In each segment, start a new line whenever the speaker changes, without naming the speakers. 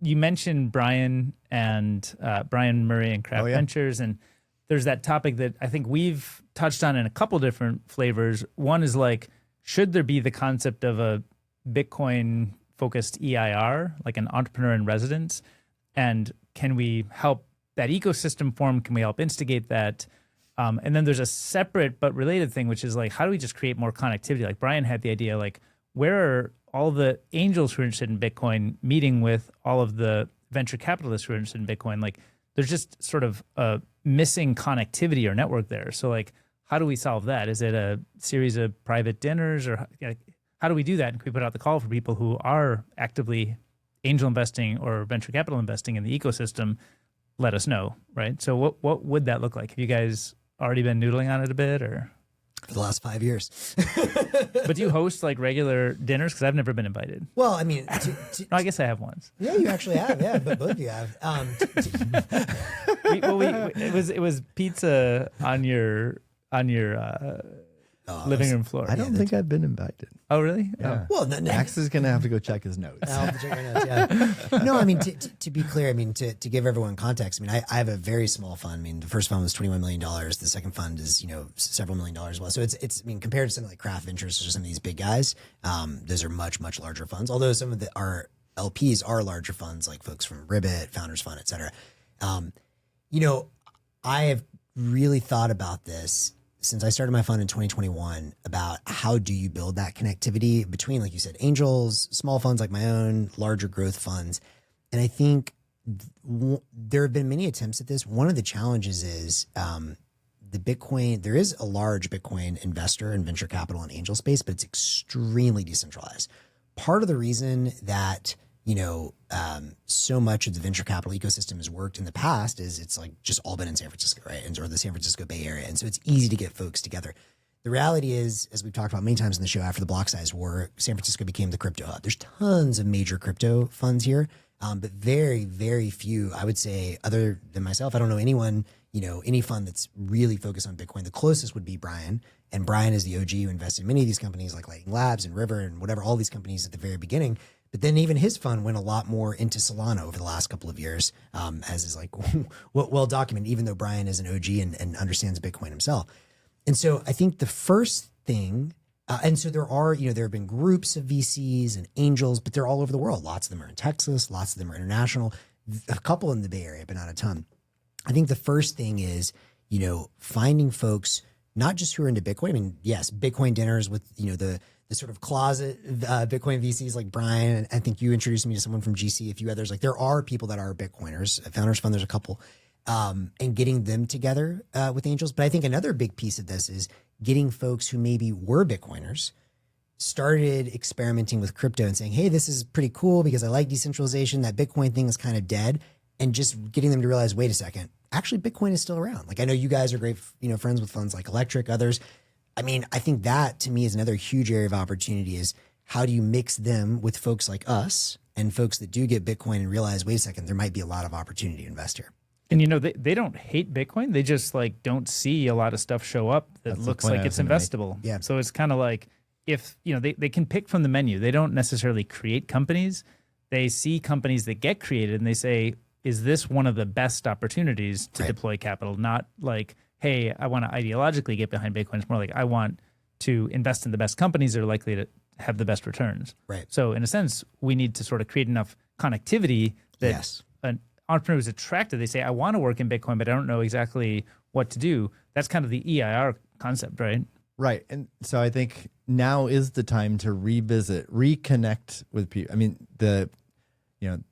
you mentioned Brian and Brian Murray and Craft Ventures, and there's that topic that I think we've touched on in a couple different flavors. One is like, should there be the concept of a Bitcoin focused EIR, like an entrepreneur in residence? And can we help that ecosystem form? Can we help instigate that? And then there's a separate but related thing, which is like, how do we just create more connectivity? Like Brian had the idea, like, where are all the angels who are interested in Bitcoin meeting with all of the venture capitalists who are interested in Bitcoin? Like, there's just sort of a missing connectivity or network there. So like, how do we solve that? Is it a series of private dinners, or how do we do that? And can we put out the call for people who are actively angel investing or venture capital investing in the ecosystem? Let us know, right? So what would that look like? Have you guys already been noodling on it a bit, or?
For the last 5 years.
But do you host like regular dinners? Because I've never been invited.
Well, I mean,
no, I guess I have once.
Yeah, you actually have. Yeah, but both of you have.
It was pizza on your living room floor.
I don't think I've been invited.
Oh, really?
Yeah.
Oh.
Well,
Max is going to have to go check his notes.
I'll have to check my notes, yeah. No, I mean, to be clear, I mean, to give everyone context, I mean, I have a very small fund. I mean, the first fund was $21 million. The second fund is, several $1 million as well. So it's, I mean, compared to something like Craft Ventures or some of these big guys, those are much, much larger funds. Although some of our LPs are larger funds, like folks from Ribbit, Founders Fund, et cetera. I have really thought about this since I started my fund in 2021 about how do you build that connectivity between, like you said, angels, small funds like my own, larger growth funds. And I think there have been many attempts at this. One of the challenges is there is a large Bitcoin investor in venture capital and angel space, but it's extremely decentralized. Part of the reason that so much of the venture capital ecosystem has worked in the past is it's like just all been in San Francisco, right? Or the San Francisco Bay Area. And so it's easy to get folks together. The reality is, as we've talked about many times in the show, after the block size war, San Francisco became the crypto hub. There's tons of major crypto funds here, but very, very few, I would say, other than myself. I don't know anyone, any fund that's really focused on Bitcoin. The closest would be Brian. And Brian is the OG who invested in many of these companies like Lightning Labs and River and whatever, all these companies at the very beginning. But then even his fund went a lot more into Solana over the last couple of years, as is like well documented, even though Brian is an OG and understands Bitcoin himself. And so I think the first thing, and so there have been groups of VCs and angels, but they're all over the world. Lots of them are in Texas, lots of them are international, a couple in the Bay Area, but not a ton. I think the first thing is, finding folks, not just who are into Bitcoin. I mean, yes, Bitcoin dinners with, the sort of closet Bitcoin VCs like Brian. I think you introduced me to someone from GC, a few others. Like there are people that are Bitcoiners. At Founders Fund, there's a couple, and getting them together with angels. But I think another big piece of this is getting folks who maybe were Bitcoiners, started experimenting with crypto and saying, hey, this is pretty cool because I like decentralization. That Bitcoin thing is kind of dead. And just getting them to realize, wait a second, actually Bitcoin is still around. Like I know you guys are great, friends with funds like Electric, others. I mean, I think that to me is another huge area of opportunity is how do you mix them with folks like us and folks that do get Bitcoin and realize, wait a second, there might be a lot of opportunity to invest here.
And they don't hate Bitcoin. They just like don't see a lot of stuff show up that looks like it's investable.
Yeah.
So it's kind of like if, they can pick from the menu. They don't necessarily create companies. They see companies that get created and they say, is this one of the best opportunities to deploy capital? Not like, hey, I want to ideologically get behind Bitcoin. It's more like I want to invest in the best companies that are likely to have the best returns.
Right.
So in a sense, we need to sort of create enough connectivity that an entrepreneur is attracted. They say, I want to work in Bitcoin, but I don't know exactly what to do. That's kind of the EIR concept, right?
Right. And so I think now is the time to reconnect with people. I mean, the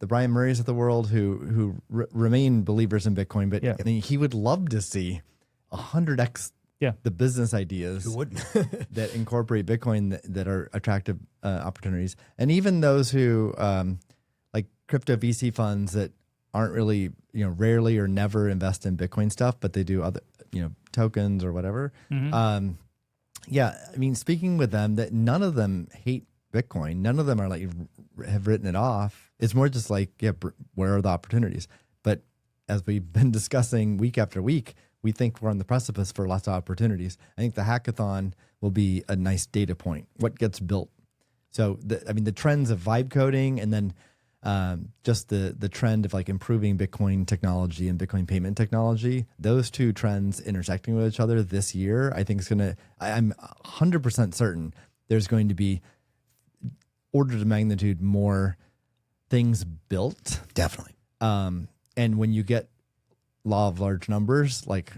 Brian Murrays of the world who remain believers in Bitcoin, but I mean, he would love to see 100x the business ideas
who wouldn't
that incorporate Bitcoin that are attractive opportunities. And even those who like crypto VC funds that aren't really, rarely or never invest in Bitcoin stuff, but they do other, tokens or whatever.
Mm-hmm.
I mean, speaking with them, that none of them hate Bitcoin. None of them are like have written it off. It's more just like, where are the opportunities? But as we've been discussing week after week, we think we're on the precipice for lots of opportunities. I think the hackathon will be a nice data point. What gets built? So, the trends of vibe coding and then just the trend of like improving Bitcoin technology and Bitcoin payment technology, those two trends intersecting with each other this year, I think I'm 100% certain there's going to be orders of magnitude more things built.
Definitely.
And when you get law of large numbers, like,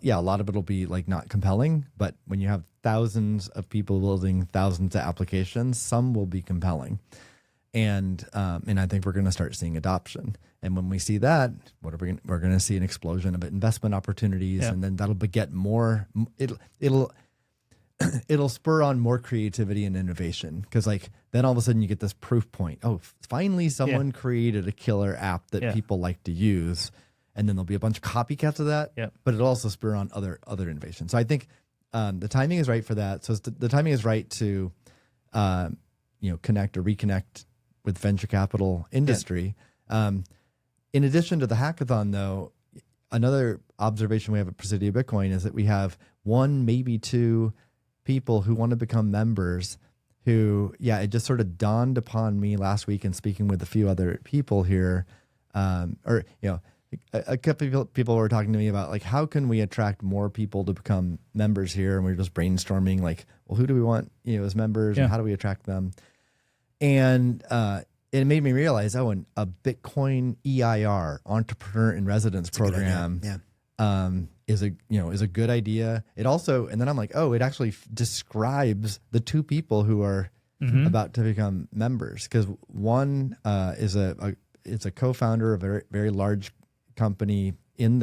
yeah, a lot of it will be like not compelling, but when you have thousands of people building thousands of applications, some will be compelling. And I think we're going to start seeing adoption. And when we see that, we're going to see an explosion of investment opportunities, and then that'll beget more. It'll spur on more creativity and innovation, because like then all of a sudden you get this proof point. Oh, finally someone created a killer app that people like to use, and then there'll be a bunch of copycats of that.
Yeah.
But it'll also spur on other innovation. So I think the timing is right for that. So the timing is right to connect or reconnect with venture capital industry. In addition to the hackathon, though, another observation we have at Presidio Bitcoin is that we have one, maybe two people who want to become members who, it just sort of dawned upon me last week in speaking with a few other people here, a couple of people were talking to me about like, how can we attract more people to become members here? And we were just brainstorming like, well, who do we want, as members, and how do we attract them? And it made me realize, a Bitcoin EIR, Entrepreneur in Residence program, is a good idea. It also, and then I'm like, it actually describes the two people who are about to become members, because one is a co-founder of a very, very large company in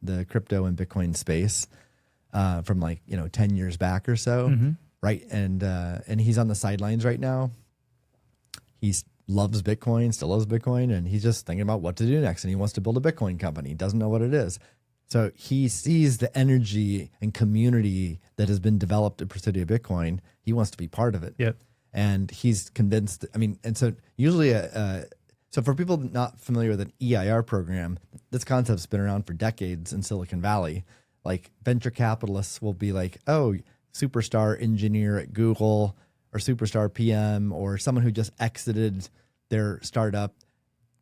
the crypto and Bitcoin space from 10 years back or so, right? And he's on the sidelines right now. He loves Bitcoin, still loves Bitcoin, and he's just thinking about what to do next. And he wants to build a Bitcoin company. He doesn't know what it is. So he sees the energy and community that has been developed at Presidio Bitcoin. He wants to be part of it.
Yep.
And he's convinced. And so usually, so for people not familiar with an EIR program, this concept's been around for decades in Silicon Valley. Like venture capitalists will be like, superstar engineer at Google, or superstar PM, or someone who just exited their startup.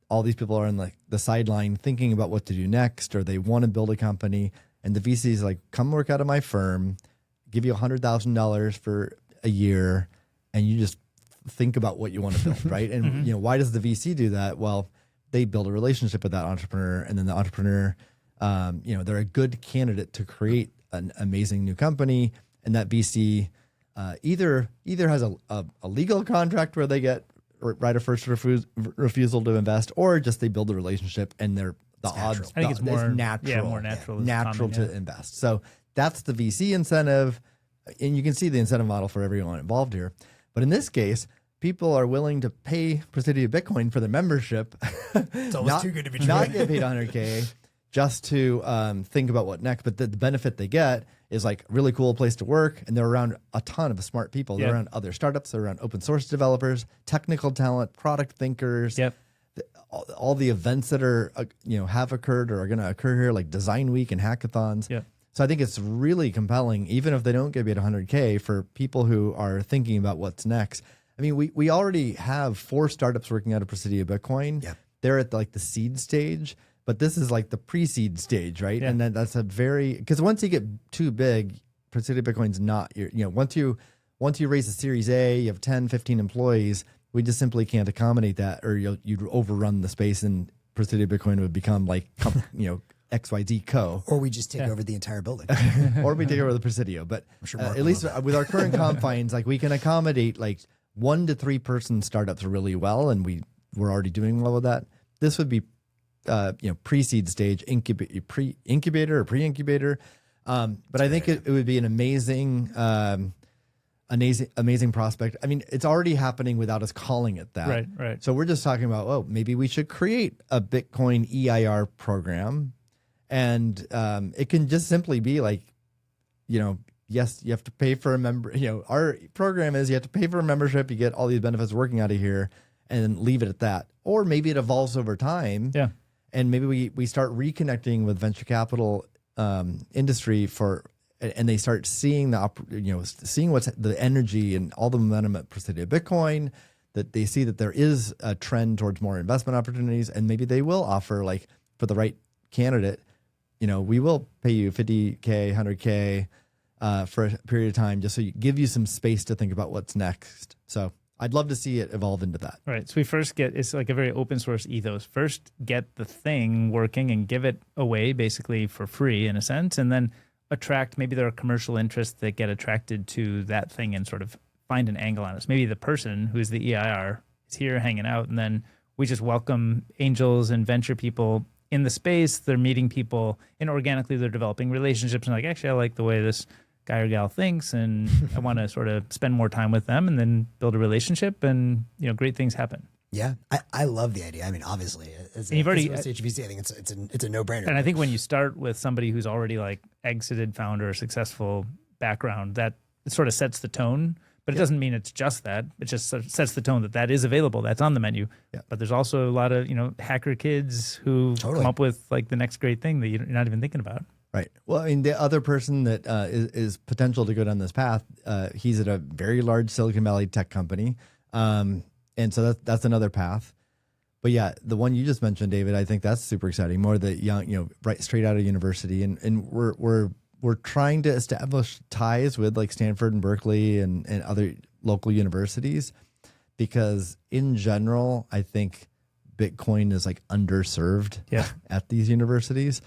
All these people are on like the sideline thinking about what to do next, or they want to build a company. And the VC is like, come work out of my firm, give you $100,000 for a year, and you just think about what you want to build, right? And why does the VC do that? Well, they build a relationship with that entrepreneur, and then the entrepreneur, they're a good candidate to create an amazing new company, and that VC either has a legal contract where they get right of first refusal to invest, or just they build a relationship and the odds.
I think it's more
natural.
Yeah, more natural.
Natural to invest. So that's the VC incentive, and you can see the incentive model for everyone involved here. But in this case, people are willing to pay Presidio Bitcoin for their membership.
It's almost too good to be true.
Not get paid $100K just to think about what next. But the benefit they get is like a really cool place to work, and they're around a ton of smart people. They're around other startups. They're around open source developers, technical talent, product thinkers.
Yep.
All the events that are have occurred or are going to occur here, like Design Week and hackathons.
Yep.
So I think it's really compelling, even if they don't get paid $100K, for people who are thinking about what's next. I mean, we already have 4 startups working out of Presidio Bitcoin.
Yeah.
They're at like the seed stage, but this is like the pre-seed stage, right?
Yeah.
And then that's because once you get too big, Presidio Bitcoin's not once you raise a Series A, you have 10, 15 employees, we just simply can't accommodate that, or you'd overrun the space, and Presidio Bitcoin would become like XYZ Co.
Or we just take over the entire building.
Or we take over the Presidio. But
sure
at least with our current confines, like we can accommodate like 1 to 3 person startups really well, and we're already doing well with that. This would be pre-seed stage, pre-incubator or pre-incubator. But I think it would be an amazing prospect. I mean, it's already happening without us calling it that.
Right.
So we're just talking about, maybe we should create a Bitcoin EIR program. And it can just simply be like, yes, you have to pay for a member. Our program is you have to pay for a membership. You get all these benefits working out of here, and then leave it at that. Or maybe it evolves over time.
Yeah.
And maybe we start reconnecting with venture capital industry and they start seeing seeing what's the energy and all the momentum at Presidio Bitcoin, that they see that there is a trend towards more investment opportunities, and maybe they will offer, like, for the right candidate, we will pay you $50K, $100K for a period of time, just so you give you some space to think about what's next. So I'd love to see it evolve into that.
Right. So we first it's like a very open source ethos. First, get the thing working and give it away basically for free in a sense, and then attract, maybe there are commercial interests that get attracted to that thing and sort of find an angle on us. Maybe the person who's the EIR is here hanging out, and then we just welcome angels and venture people in the space. They're meeting people, and organically they're developing relationships, and like, actually, I like the way this guy or gal thinks, and I want to sort of spend more time with them, and then build a relationship, and great things happen.
Yeah, I love the idea. I mean, obviously, as
you've already
HVC, I think it's a no brainer.
And I think when you start with somebody who's already like exited founder, successful background, that it sort of sets the tone. But it doesn't mean it's just that. It just sort of sets the tone that is available. That's on the menu.
Yeah.
But there's also a lot of hacker kids who come up with like the next great thing that you're not even thinking about.
Right. Well, I mean, the other person that is potential to go down this path, he's at a very large Silicon Valley tech company. And so that's another path. But yeah, the one you just mentioned, David, I think that's super exciting. More the young, right straight out of university. And we're trying to establish ties with like Stanford and Berkeley and other local universities, because in general, I think Bitcoin is like underserved at these universities.